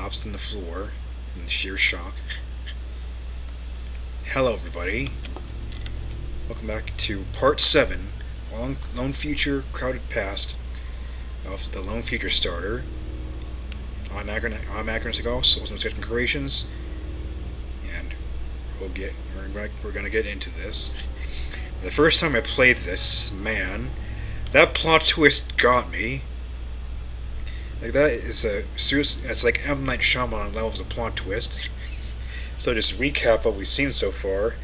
collapsed on the floor from sheer shock. Hello everybody. Welcome back to Part 7, Lone Future Crowded Past of the Lone Future Starter. I'm Agnes Gauss, also Sketching Creations, and we're gonna get into this. The first time I played this, man, that plot twist got me. Like, that is a serious, it's like M. Night Shyamalan levels of plot twist. So just recap what we've seen so far.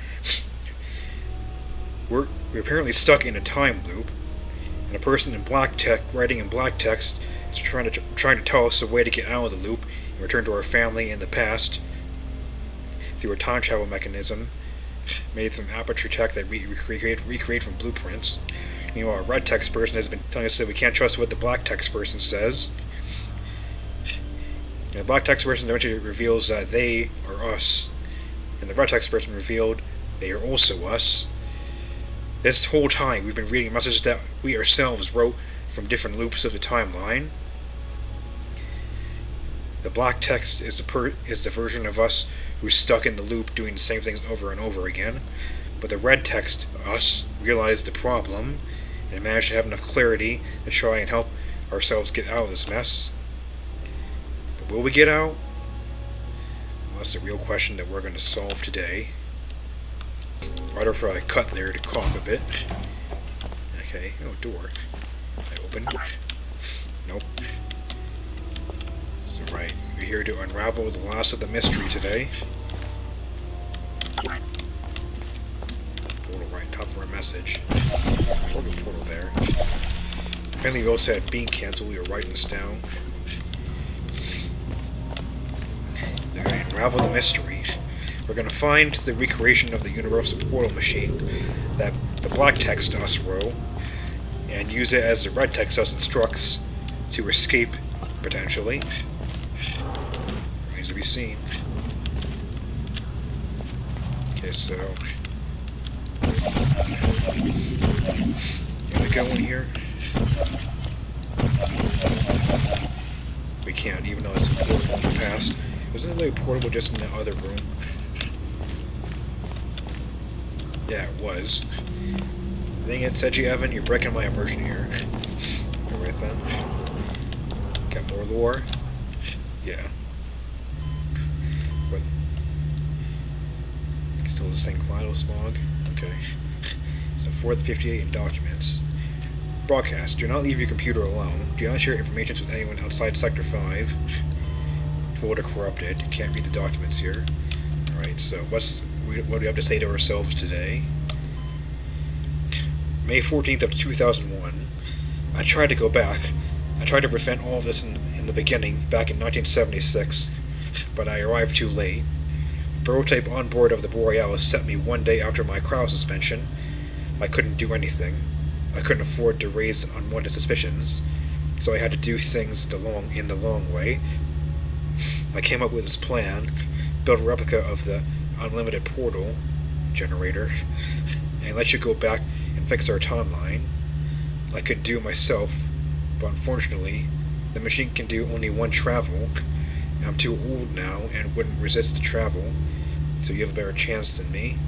We're apparently stuck in a time loop, and a person in black tech, writing in black text, is trying to tell us a way to get out of the loop and return to our family in the past through a time travel mechanism made from aperture tech that we recreate from blueprints. Meanwhile, a red text person has been telling us that we can't trust what the black text person says. And the black text person eventually reveals that they are us, and the red text person revealed they are also us. This whole time we've been reading messages that we ourselves wrote from different loops of the timeline. The black text is the version of us who's stuck in the loop doing the same things over and over again. But the red text, us, realized the problem and managed to have enough clarity to try and help ourselves get out of this mess. But will we get out? Well, that's the real question that we're going to solve today. Right after I cut there to cough a bit. Okay, oh, door. I open. Nope. So right, we're here to unravel the last of the mystery today. Portal right top for a message. Portal there. Apparently we also had being canceled, we were writing this down. So to unravel the mystery, we're going to find the recreation of the universal portal machine that the black text us wrote, and use it as the red text us instructs to escape, potentially. Remains to be seen. Okay, so can we go in here? We can't, even though it's a portable in the past. Wasn't it like portable just in the other room? Yeah, it was. Dang it, Sejievan, you're breaking my immersion here. Alright then. Got more lore? Yeah. What? Still the same Clydos log? Okay. So 458 in documents. Broadcast. Do not leave your computer alone. Do not share information with anyone outside Sector 5. Folder corrupted. You can't read the documents here. Alright, so what do we have to say to ourselves today? May 14th of 2001. I tried to go back. I tried to prevent all of this in the beginning, back in 1976, but I arrived too late. The prototype on board of the Borealis sent me one day after my cryo suspension. I couldn't do anything. I couldn't afford to raise unwanted suspicions, so I had to do things in the long way. I came up with this plan, built a replica of the unlimited portal generator, and let you go back and fix our timeline. I could do myself, but unfortunately, the machine can do only one travel. I'm too old now and wouldn't resist the travel, so you have a better chance than me.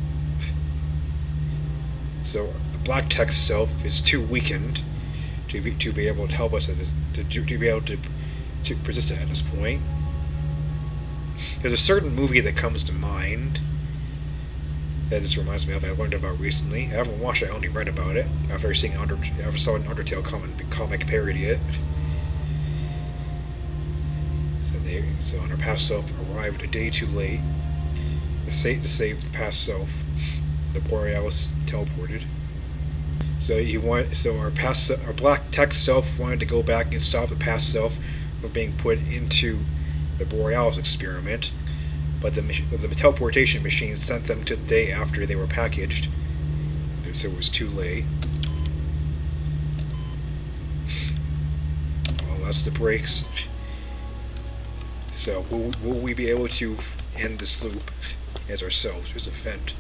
So the black text self is too weakened to be able to help us at this, to be able to persist at this point. There's a certain movie that comes to mind that this reminds me of. I learned about recently. I haven't watched it. I only read about it after saw an Undertale comic parody it. So our past self arrived a day too late to save the past self. The Borealis teleported. So our black text self wanted to go back and stop the past self from being put into the Borealis experiment, but the teleportation machine sent them to the day after they were packaged, so it was too late. Well, that's the brakes. So, will we be able to end this loop as ourselves? Here's a vent.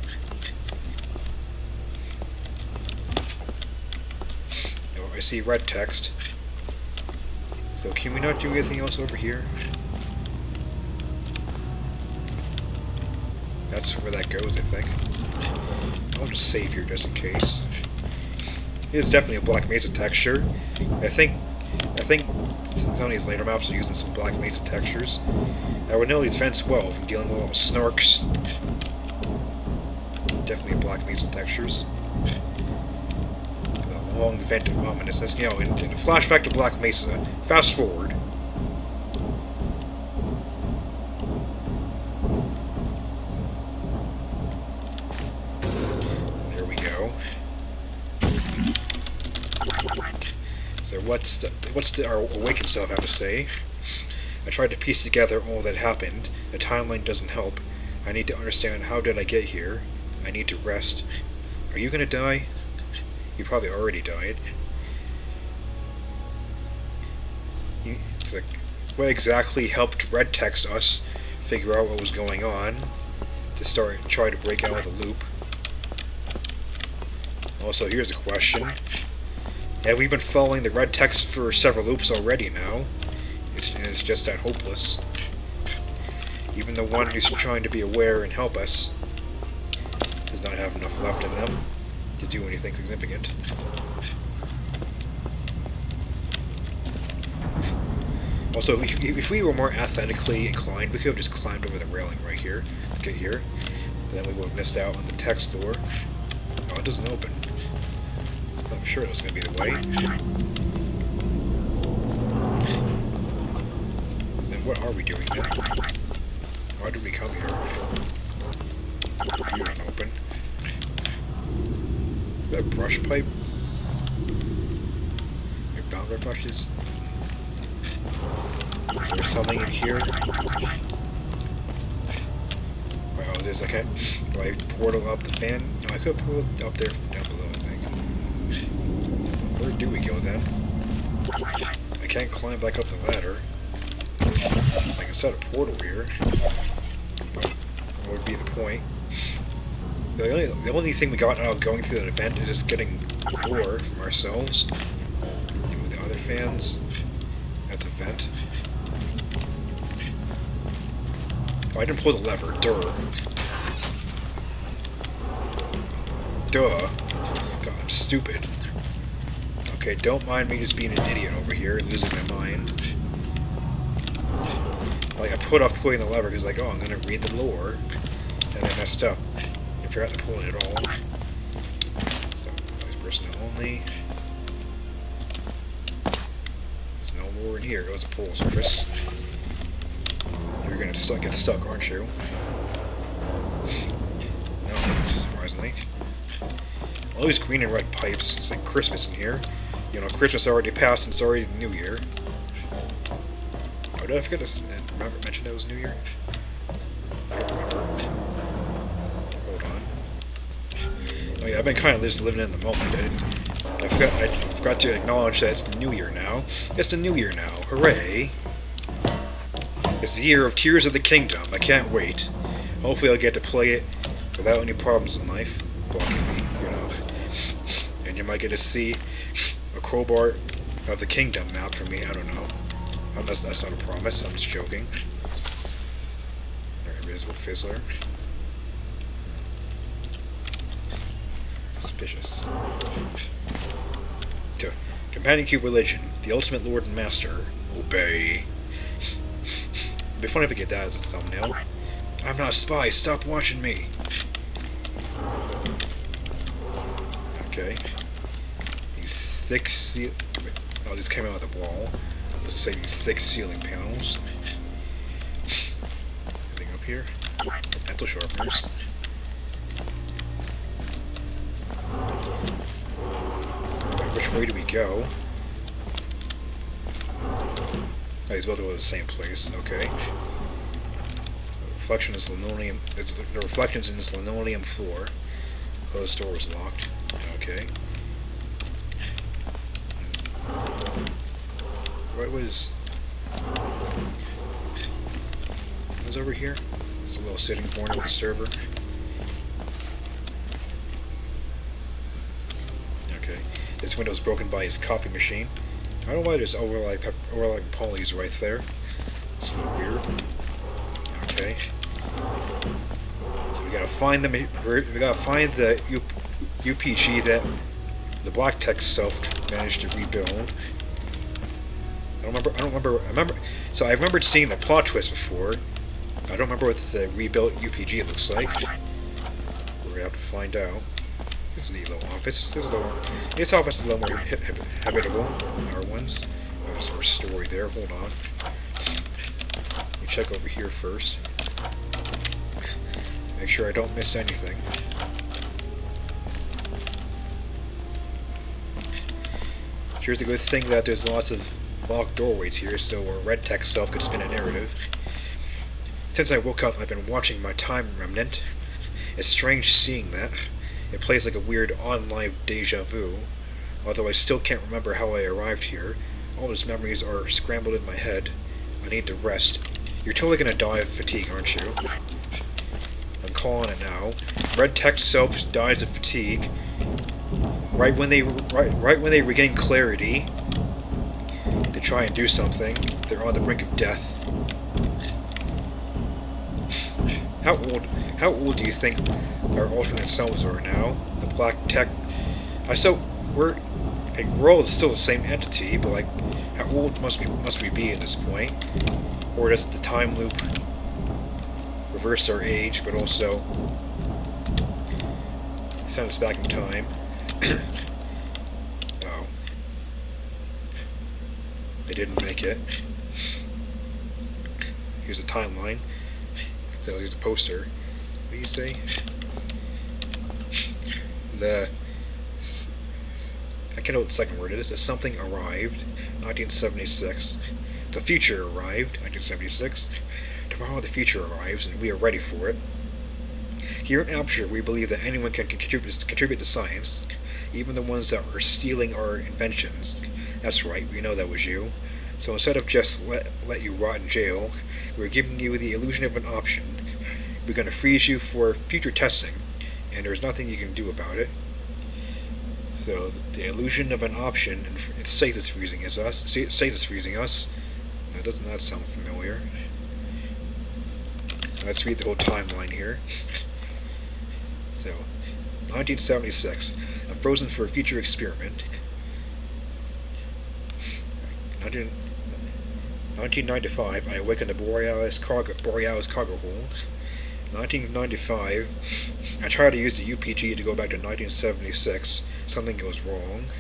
Oh, I see red text. So can we not do anything else over here? that's where that goes, I think. I'll just save here just in case. It is definitely a Black Mesa texture. I think some of these later maps are using some Black Mesa textures. I would know these vents well from dealing with all the snarks. Definitely Black Mesa textures. The long vent of ominousness. You know, in a flashback to Black Mesa. Fast forward. There we go. So what's our awakened self have to say? I tried to piece together all that happened. The timeline doesn't help. I need to understand how did I get here. I need to rest. Are you gonna die? You probably already died. It's like, what exactly helped red text us figure out what was going on to try to break out of the loop? Also, here's a question. Have we been following the red text for several loops already now? It's just that hopeless. Even the one who's trying to be aware and help us does not have enough left in them to do anything significant. Also, if we were more athletically inclined, we could have just climbed over the railing right here to get here. But then we would have missed out on the text door. Oh, it doesn't open. I'm sure it was going to be the way. So what are we doing now? Why did we come here? You're not open. Is that a brush pipe? Your boundary brushes? Is there something in here? Wow, there's like a... Do I portal up the fan? No, I could portal it up there from down below, I think. Where do we go then? I can't climb back up the ladder. I can set a portal here. But what would be the point? The only thing we got out of going through that event is just getting lore from ourselves. And with the other fans at the vent. Oh, I didn't pull the lever. Duh. Duh. God, I'm stupid. Okay, don't mind me just being an idiot over here, losing my mind. Like, I put off pulling the lever because, like, oh, I'm gonna read the lore. And I messed up. I forgot to pull it at all. So, vice personnel only. There's no lore in here. It was a pull surface. You're gonna get stuck, aren't you? No, surprisingly. All these green and red pipes. It's like Christmas in here. You know, Christmas already passed and it's already New Year. Oh, did I forget to mention it was New Year? I don't remember. Hold on. Oh yeah, I've been kind of just living in the moment. I forgot to acknowledge that it's the New Year now. It's the New Year now. Hooray! It's the year of Tears of the Kingdom. I can't wait. Hopefully I'll get to play it without any problems in life blocking me, you know. And you might get to see a crowbar of the Kingdom map for me. I don't know. That's not a promise. I'm just joking. Invisible Fizzler. Suspicious. Companion Cube Religion. The ultimate Lord and Master. Obey. It'd be funny if I get that as a thumbnail. I'm not a spy. Stop watching me. Okay. These thick oh, these came out of the wall. I was gonna say these thick ceiling panels. Anything up here? Pencil sharpeners. Right, which way do we go? Oh, these both go to the same place. Okay. The reflection is linoleum. The reflections in this linoleum floor. Closed door was locked. Okay. What was over here? It's a little sitting corner with a server. Okay. This window's broken by his copy machine. I don't know why there's overlapping polys right there. It's a little weird. Okay. So we gotta find them. We gotta find the UPG that the black text self managed to rebuild. I remember. So I remembered seeing the plot twist before. I don't remember what the rebuilt UPG looks like. We're gonna have to find out. This is a neat little office. This office is a little more habitable than our ones. There's more story there. Hold on. Let me check over here first. Make sure I don't miss anything. Here's the good thing that there's lots of locked doorways here, so our red text self could spin a narrative. Since I woke up, I've been watching my time remnant. It's strange seeing that. It plays like a weird on-live deja-vu, although I still can't remember how I arrived here. All those memories are scrambled in my head. I need to rest. You're totally gonna die of fatigue, aren't you? I'm calling it now. Red text self dies of fatigue. Right when they regain clarity to try and do something, they're on the brink of death. How old do you think our alternate selves are now? The black tech. We're all still the same entity, but like, how old must we be at this point? Or does the time loop reverse our age, but also send us back in time? Oh, they didn't make it. Here's a timeline. So here's a poster. What do you say? I can't know what the second word is. Something arrived, 1976. The future arrived, 1976. Tomorrow the future arrives, and we are ready for it. Here in Aperture, we believe that anyone can contribute to science, even the ones that are stealing our inventions. That's right, we know that was you. So instead of just let you rot in jail, we're giving you the illusion of an option. We're going to freeze you for future testing, and there's nothing you can do about it. So the illusion of an option, and Sate is freezing us. Sate is freezing us. Now, doesn't that sound familiar? So let's read the whole timeline here. So, 1976. I'm frozen for a future experiment. 1995, I awaken the Borealis cargo hold. 1995, I try to use the UPG to go back to 1976. Something goes wrong.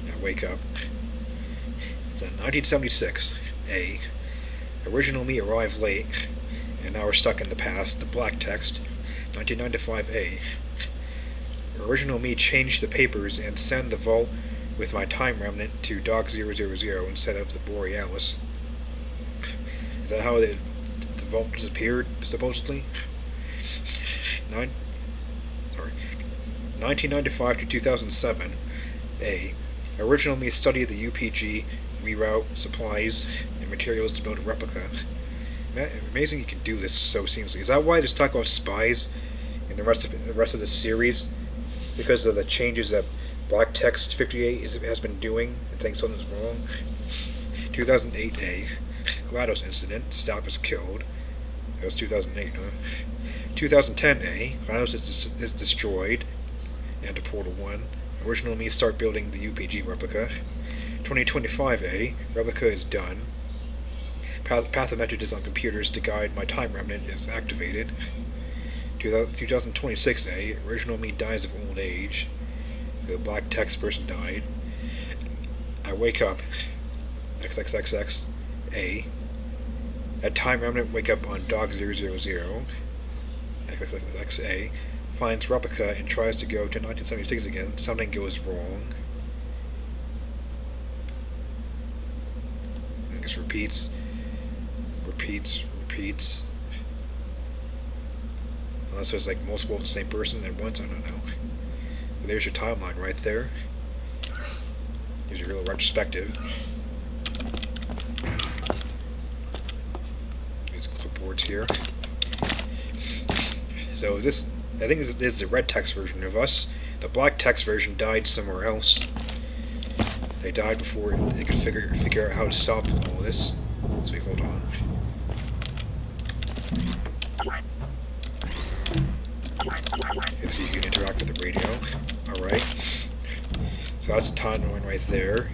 I wake up. It's 1976. A. Original me arrived late, and now we're stuck in the past. The black text. 1995A. Original me changed the papers and sent the vault with my time remnant to Dock 000 instead of the Borealis. Is that how the vault disappeared, supposedly? 1995 to 2007. A. Original me studied the UPG, reroute supplies and materials to build a replica. Amazing you can do this so seamlessly. Is that why there's talk about spies in the rest of the series? Because of the changes that Black Text 58 has been doing and thinks something's wrong? 2008A. GLaDOS incident. Staff is killed. That was 2008, huh? 2010A. GLaDOS is destroyed. And to Portal 1. Original me start building the UPG replica. 2025A. Replica is done. Path of messages on computers to guide my time remnant is activated. 2026A. Original me dies of old age. The black text person died. I wake up. XXXX. A. At time remnant wake up on Dock 000. XXXXA. Finds replica and tries to go to 1976 again. Something goes wrong. And this repeats. Unless there's like multiple of the same person at once, I don't know. But there's your timeline right there. Here's your real retrospective. There's clipboards here. So this, I think this is the red text version of us. The black text version died somewhere else. They died before they could figure out how to stop all this. So hold on. So you can interact with the radio. Alright. So that's a timeline right there.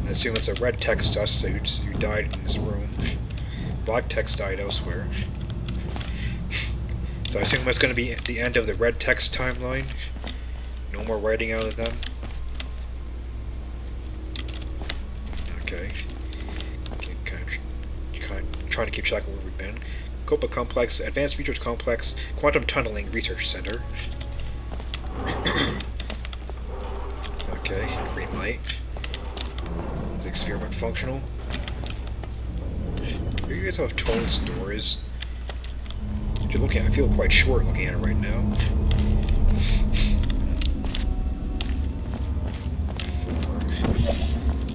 I assume it's a red text dust, so you died in this room. Black text died elsewhere. So I assume that's going to be the end of the red text timeline. No more writing out of them. Okay. Kind of trying to keep track of where we've been. Copa Complex, Advanced Research Complex, Quantum Tunneling Research Center. Okay, green light. Is the experiment functional? Do you guys have toilets and doors? You're looking at, I feel quite short looking at it right now.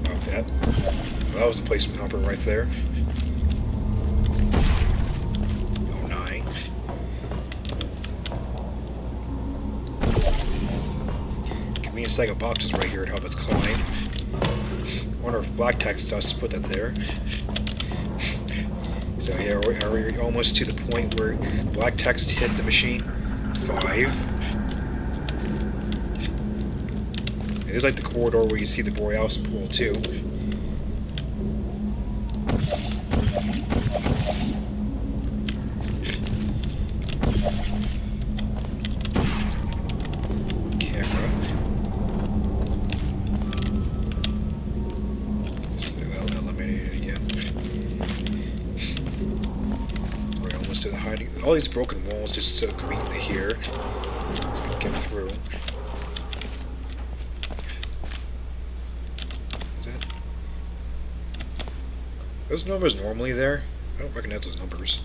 Not that. Well, that was the placement helper right there. Oh, 9. Convenient stack of boxes right here to help us climb. I wonder if black text dust put that there. So yeah, are we almost to the point where black text hit the machine? 5. It is like the corridor where you see the Borealis pool too. Camera. Just eliminate it again. We're almost to the hiding. All these broken walls just so conveniently here, so we can get through. Those numbers normally there? I don't recognize those numbers.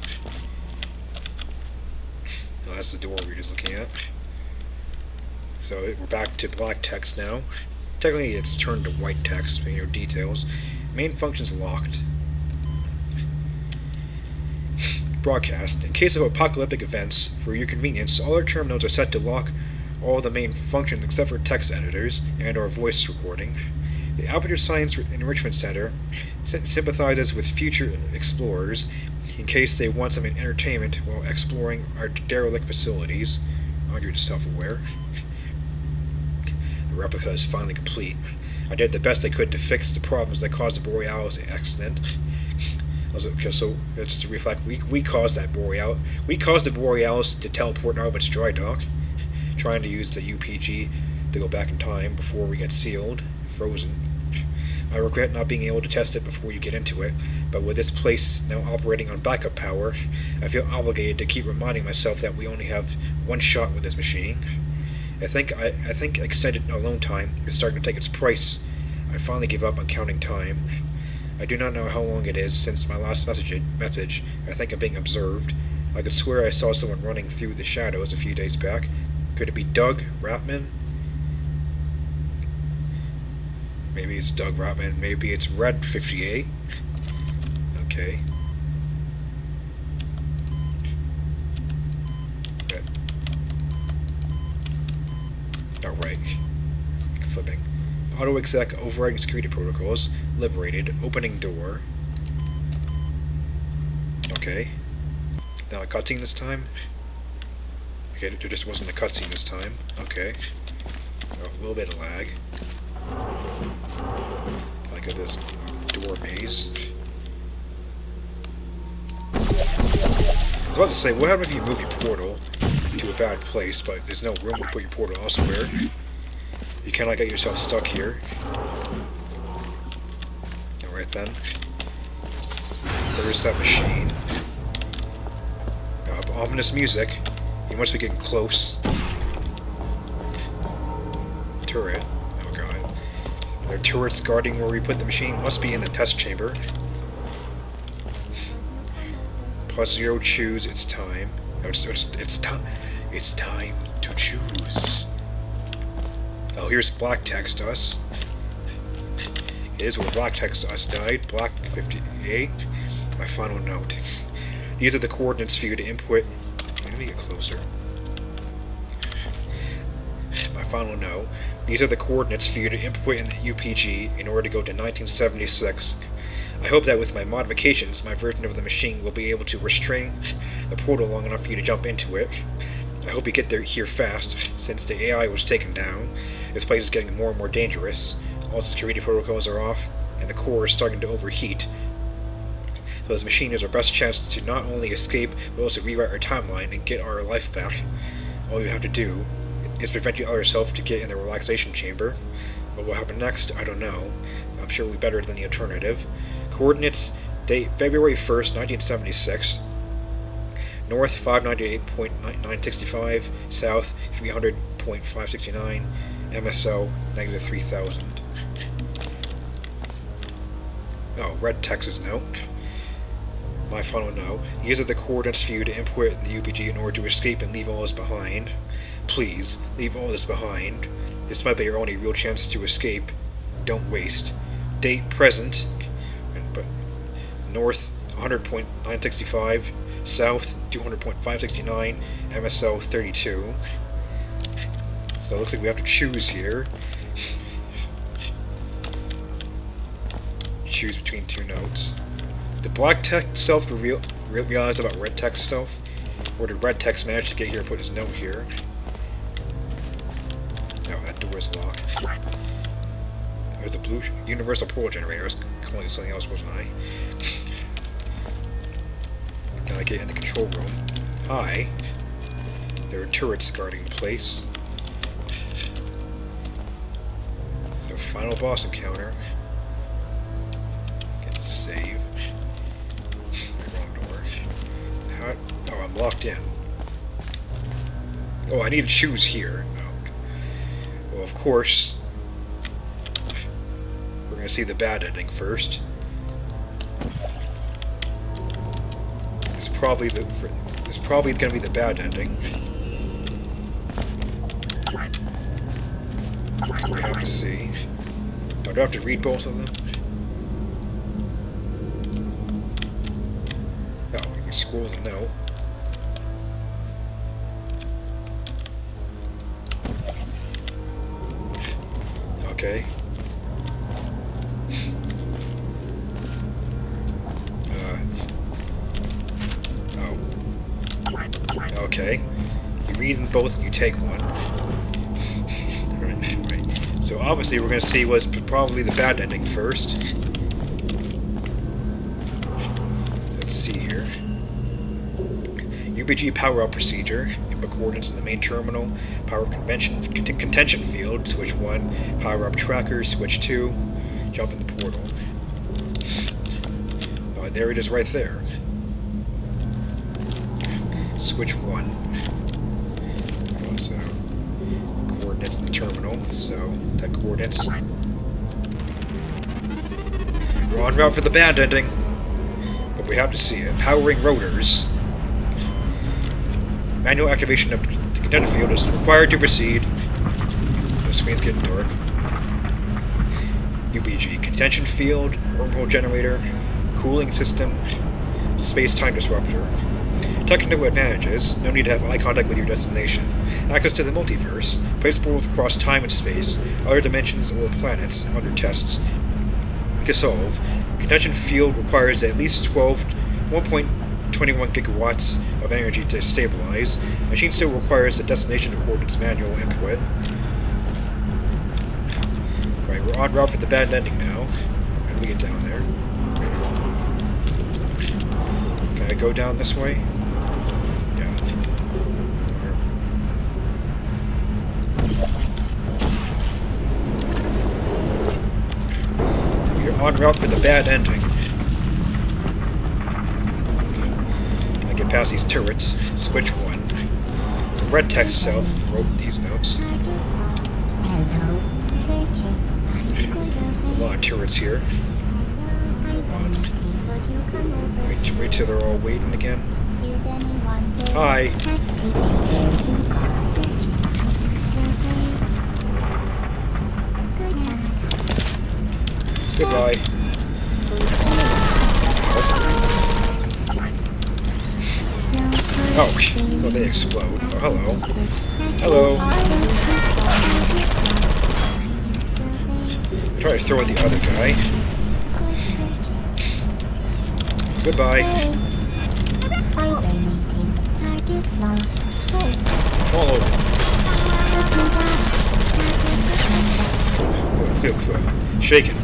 Oh, that's the door we were just looking at. So we're back to black text now. Technically it's turned to white text, but details. Main function's locked. Broadcast. In case of apocalyptic events, for your convenience, all our terminals are set to lock all the main functions except for text editors and or voice recording. The Alberta Science Enrichment Center sympathizes with future explorers in case they want some entertainment while exploring our derelict facilities. You're just self-aware. The replica is finally complete. I did the best I could to fix the problems that caused the Borealis accident. So, just to reflect, we caused that Borealis. We caused the Borealis to teleport out of its dry dock, trying to use the UPG to go back in time before we get sealed. Frozen. I regret not being able to test it before you get into it, but with this place now operating on backup power, I feel obligated to keep reminding myself that we only have one shot with this machine. I think extended alone time is starting to take its price. I finally give up on counting time. I do not know how long it is since my last message. I think I'm being observed. I could swear I saw someone running through the shadows a few days back. Could it be Doug Ratman? Maybe it's Doug Ratman. Maybe it's Red 58. Okay. Alright. Flipping. Auto exec overriding security protocols. Liberated. Opening door. Okay. Now a cutscene this time. Okay, there just wasn't a cutscene this time. Okay. Oh, a little bit of lag. Like this door maze. I was about to say, what happens if you move your portal to a bad place, but there's no room to put your portal elsewhere? You kind of get yourself stuck here. Alright then. There's that machine. Ominous music. You must be getting close. Turret. Oh god. There are turrets guarding where we put the machine. Must be in the test chamber. +0 choose. It's time. No, it's time. It's time to choose. Oh, here's black text us. It is where black text us died. Black 58. My final note. These are the coordinates for you to input. Let me get closer. My final note. These are the coordinates for you to input in the UPG in order to go to 1976. I hope that with my modifications, my version of the machine will be able to restrain the portal long enough for you to jump into it. I hope you get here fast, since the AI was taken down. This place is getting more and more dangerous. All security protocols are off, and the core is starting to overheat. So this machine is our best chance to not only escape, but also rewrite our timeline and get our life back. All you have to do is prevent your other self to get in the relaxation chamber. What will happen next, I don't know. I'm sure it'll be better than the alternative. Coordinates, date February 1st, 1976. North 598.965, south 300.569, MSO -3000. Oh, red Texas note. My final note. These are the coordinates for you to input in the UPG in order to escape and leave all this behind. Please, leave all this behind. This might be your only real chance to escape. Don't waste. Date present, but north 100.965, south 200.569, MSO 32. So it looks like we have to choose here. Choose between two notes. Did black text self realize about red text self? Or did red text manage to get here and put his note here? No, that door is locked. There's a blue universal portal generator. I was calling it something else, wasn't I? Now I get in the control room. Hi. There are turrets guarding the place. So, final boss encounter. Get save. Wrong door. So how, oh, I'm locked in. Oh, I need to choose here. Oh. Well, of course. We're going to see the bad ending first. It's probably going to be the bad ending. So we have to see. Oh, do I have to read both of them? Oh, you can scroll the note. Okay. Okay. You read them both and you take one. Right. So obviously we're going to see what's probably the bad ending first. So let's see here. UPG power-up procedure. Input coordinates in the main terminal. Power contention field. Switch 1. Power-up tracker. Switch 2. Jump in the portal. Oh, there it is right there. Switch 1. So, coordinates in the terminal. So, that coordinates. We're en route for the bad ending. But we have to see it. Powering rotors. Manual activation of the contention field is required to proceed. The screen's getting dark. UPG. Contention field. Wormhole generator. Cooling system. Space-time disruptor. Technical advantages: no need to have eye contact with your destination. Access to the multiverse. Place portals across time and space, other dimensions or planets, under tests. To solve. Contention field requires at least 1.21 gigawatts of energy to stabilize. Machine still requires a destination coordinates manual input. Right, we're en route for the bad ending now. How do we get down there? Can I go down this way? En route for the bad ending. I get past these turrets. Switch 1. So red text self wrote these notes. A lot of turrets here. Wait till they're all waiting again. Hi. Goodbye. Oh, well, they explode. Oh, hello. Hello. I try to throw at the other guy. Goodbye. Follow. Shaken.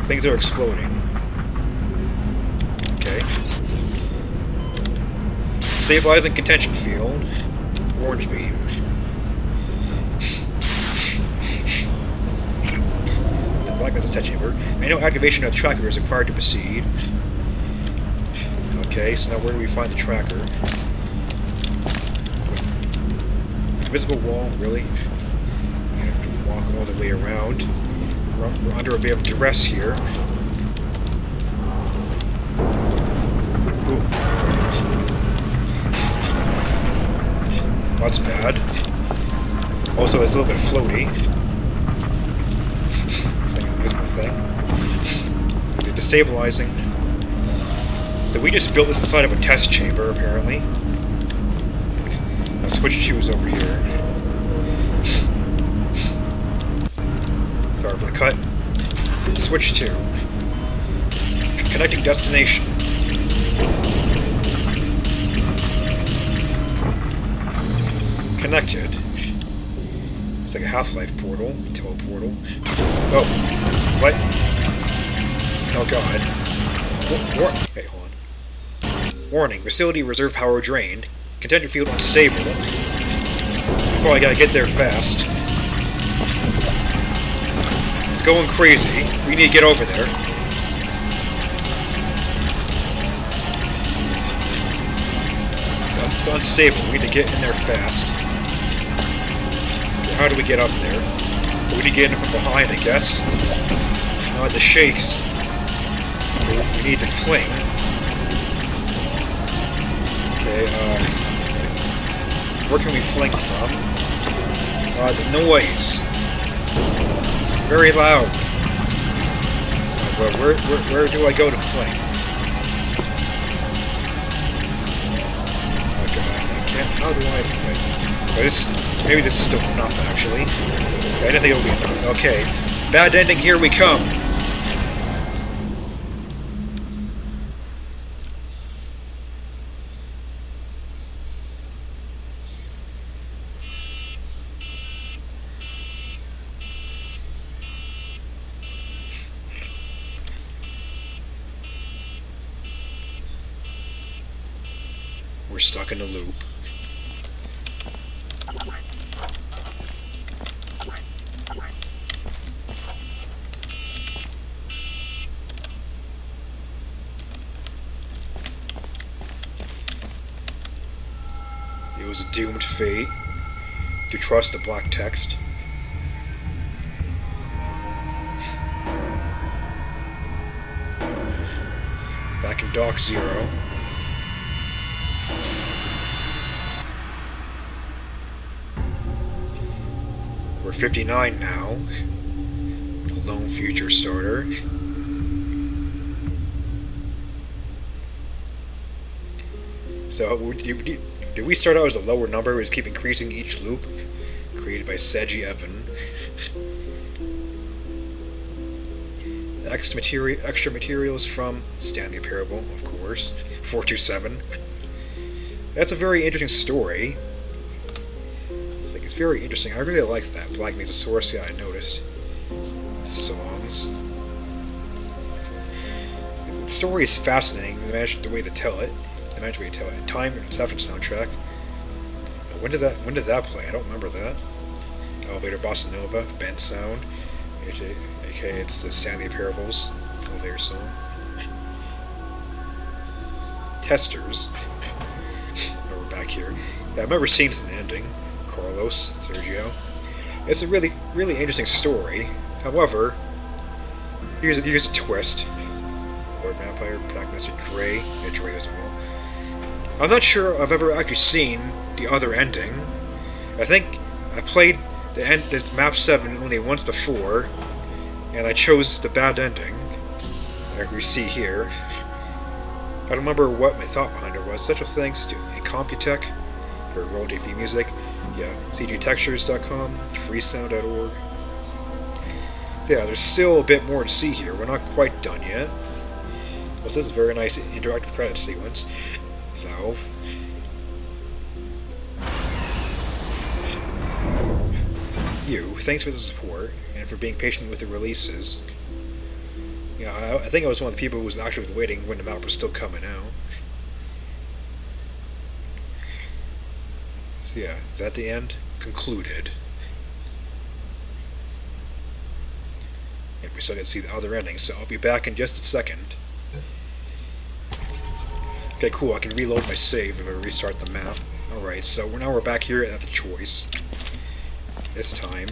Things are exploding. Okay. Stabilizing contention field. Orange beam. The black is a test chamber. Manual activation of the tracker is required to proceed. Okay, so now where do we find the tracker? Invisible wall, really? We have to walk all the way around. We're under a bit of duress here. Ooh. That's bad. Also, it's a little bit floaty. It's like an invisible thing. Okay, destabilizing. So we just built this inside of a test chamber, apparently. I'll switch shoes over here. Sorry for the cut. Switch to. Connecting destination. Connected. It's like a Half-Life portal. Teleportal. Oh. What? Oh god. Hey, hold on. Warning. Facility reserve power drained. Contention field unstable. Oh, I gotta get there fast. It's going crazy. We need to get over there. It's unstable. We need to get in there fast. How do we get up there? We need to get in from behind, I guess. The shakes. We need to fling. Okay, where can we fling from? The noise. It's very loud. Well, where do I go to fling? Okay, I can't. How do I? Maybe this is still enough, actually. I didn't think it would be enough. Okay, bad ending. Here we come. We're stuck in a loop. It was a doomed fate to trust the black text. Back in Dock Zero. We're 59 now. The lone future starter. So, did we start out as a lower number? We just keep increasing each loop? Created by Sejievan. Extra materials from Stanley Parable, of course. 427. That's a very interesting story. It's very interesting. I really like that. Black Means a Source, yeah, I noticed. Songs. The story is fascinating. The way they tell it. Time and it's after soundtrack. When did that play? I don't remember that. Elevator Bossa Nova, band sound. Okay, it's the Stanley Parables elevator song. Testers. We're back here. Yeah, I remember seeing an ending. Carlos, Sergio. It's a really, really interesting story. However, here's a twist. Lord Vampire, Packmaster Dre, yeah, Dre as well. I'm not sure I've ever actually seen the other ending. I think I played this map 7 only once before, and I chose the bad ending, like we see here. I don't remember what my thought behind it was. Special thanks to Incomputech for royalty-free music. Yeah, cgtextures.com, freesound.org. So yeah, there's still a bit more to see here. We're not quite done yet. What's this very nice interactive credit sequence? Valve. You, thanks for the support, and for being patient with the releases. Yeah, I think I was one of the people who was actually waiting when the map was still coming out. So yeah, is that the end? Concluded. And we still get to see the other ending, so I'll be back in just a second. Okay, cool, I can reload my save if I restart the map. Alright, so now we're back here at the choice. This time.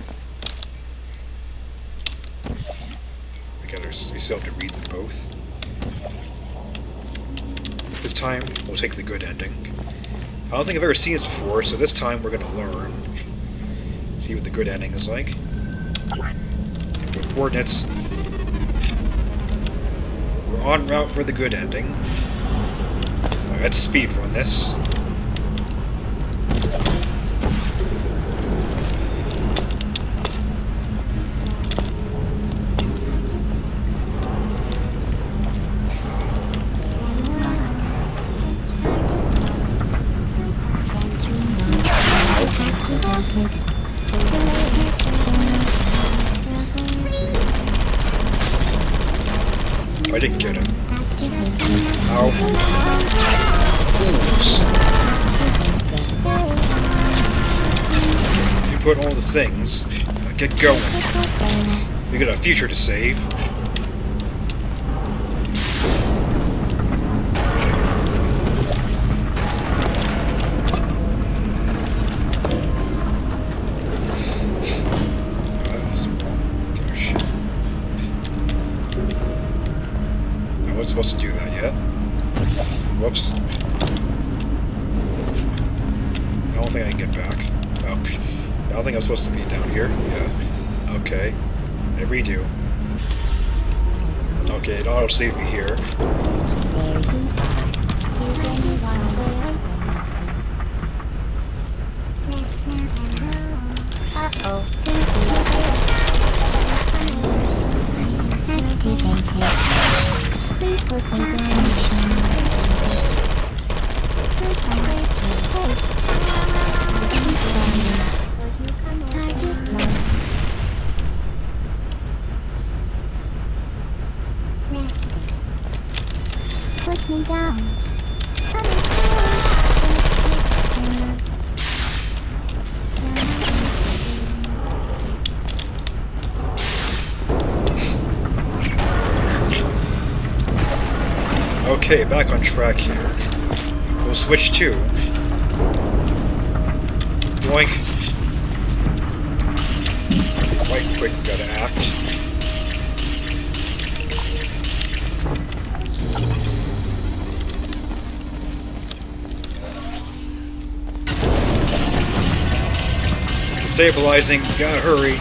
We still have to read them both. This time, we'll take the good ending. I don't think I've ever seen this before, so this time we're gonna learn. See what the good ending is like. Input coordinates. We're en route for the good ending. Let's speedrun this. I didn't get him. Ow. Fools. You put all the things. Get going. We got a future to save. Supposed to do that yet. Whoops. I don't think I can get back. Oh, I don't think I'm supposed to be down here. Yeah. Okay. I redo. Okay, it auto-saved me here. Put me down. Okay, back on track here. We'll switch to Boink. Quite quick, gotta act. It's destabilizing, gotta hurry.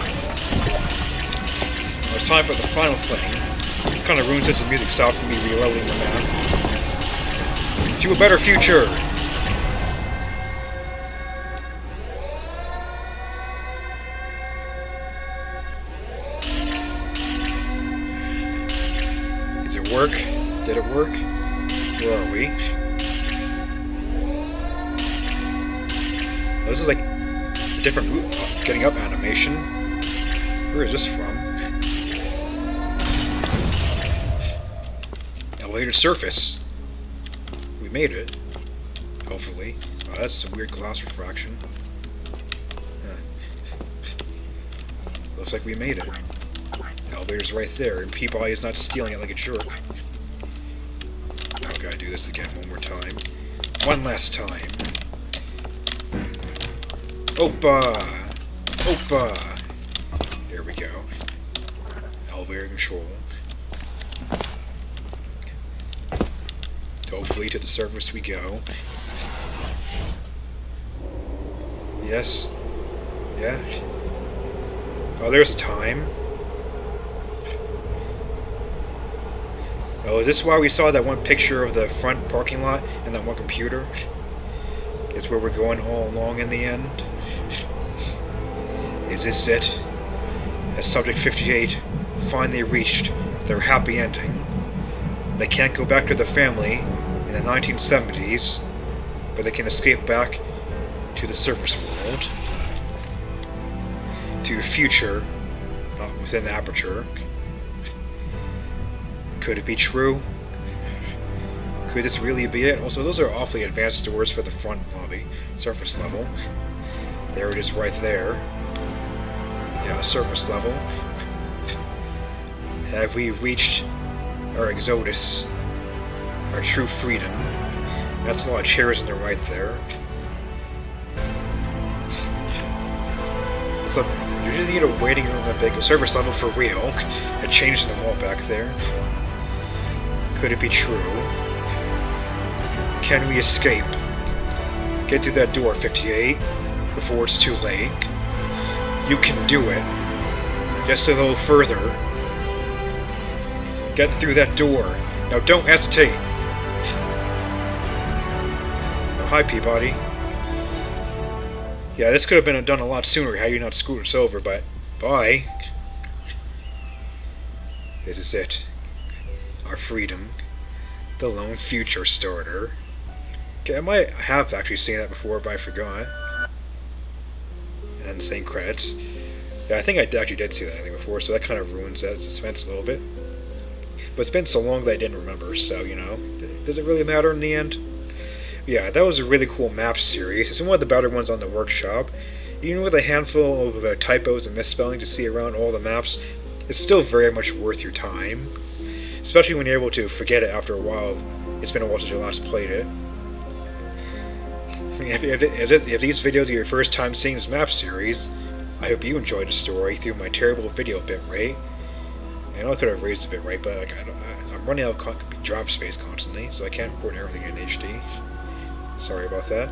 Now it's time for the final thing. This kind of ruins since the music stopped from me reloading the map. To a better future! Does it work? Did it work? Where are we? Oh, this is like a different getting up animation. Where is this from? Elevator surface. We made it. Hopefully. Oh, that's some weird glass refraction. Looks like we made it. The elevator's right there, and Peabody is not stealing it like a jerk. I've got to do this again one more time. One last time. Opa! Opa! There we go. Elevator control. Hopefully to the surface we go. Yes. Yeah. Oh, there's time. Oh, is this why we saw that one picture of the front parking lot and that one computer? Is where we're going all along in the end? Is this it? Has Subject 58 finally reached their happy ending? They can't go back to the family in the 1970s, but they can escape back to the surface world, to a future not within the aperture. Could it be true? Could this really be it? Also, those are awfully advanced doors for the front lobby, surface level. There it is right there. Yeah, surface level. Have we reached our exodus? Our true freedom? That's a lot of chairs in the right there. It's like, you just need a waiting room that big. Surface level for real. A change in the wall back there. Could it be true? Can we escape? Get through that door, 58, before it's too late. You can do it. Just a little further. Get through that door. Now don't hesitate. Oh, hi, Peabody. Yeah, this could have been done a lot sooner had you not screwed us over, but bye. This is it. Our freedom. The lone future starter. Okay, I might have actually seen that before, but I forgot. And same credits. Yeah, I think I actually did see that before, so that kind of ruins that suspense a little bit. But it's been so long that I didn't remember, so, you know, does it really matter in the end? Yeah, that was a really cool map series. It's one of the better ones on the workshop. Even with a handful of typos and misspelling to see around all the maps, it's still very much worth your time. Especially when you're able to forget it after a while. It's been a while since you last played it. If these videos are your first time seeing this map series, I hope you enjoyed the story through my terrible video bitrate. I know I could have raised the bitrate, but like, I'm running out of drive space constantly, so I can't record everything in HD. Sorry about that.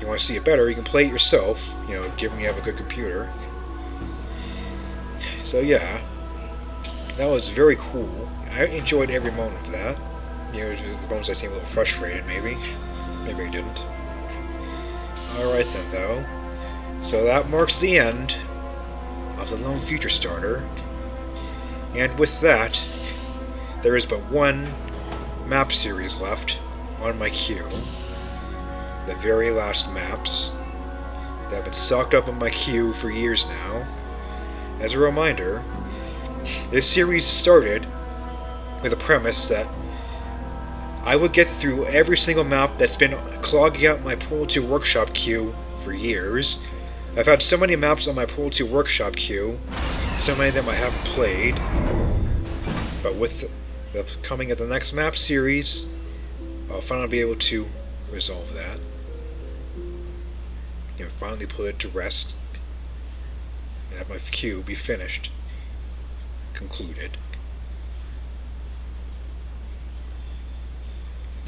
You want to see it better, you can play it yourself, you know, given you have a good computer. So yeah, that was very cool. I enjoyed every moment of that. You know, the moments I seemed a little frustrated, maybe. Maybe I didn't. Alright then, though. So that marks the end of the Lone Future Starter. And with that, there is but one map series left on my queue. The very last maps that have been stocked up on my queue for years now. As a reminder, this series started with a premise that I would get through every single map that's been clogging up my Portal 2 Workshop queue for years. I've had so many maps on my Portal 2 Workshop queue, so many of them I haven't played. But with the coming of the next map series, I'll finally be able to resolve that. You know, finally put it to rest, and have my queue be finished, concluded.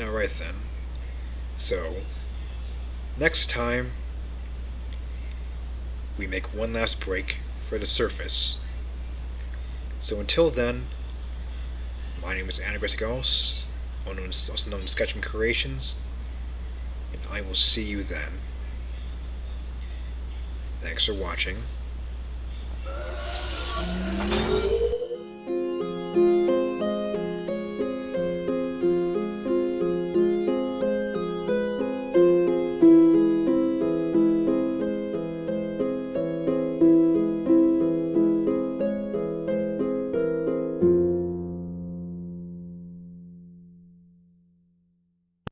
Alright then, so, next time, we make one last break for the surface. So until then, my name is ALLOS, also known as Sejievan Creations, and I will see you then. Thanks for watching.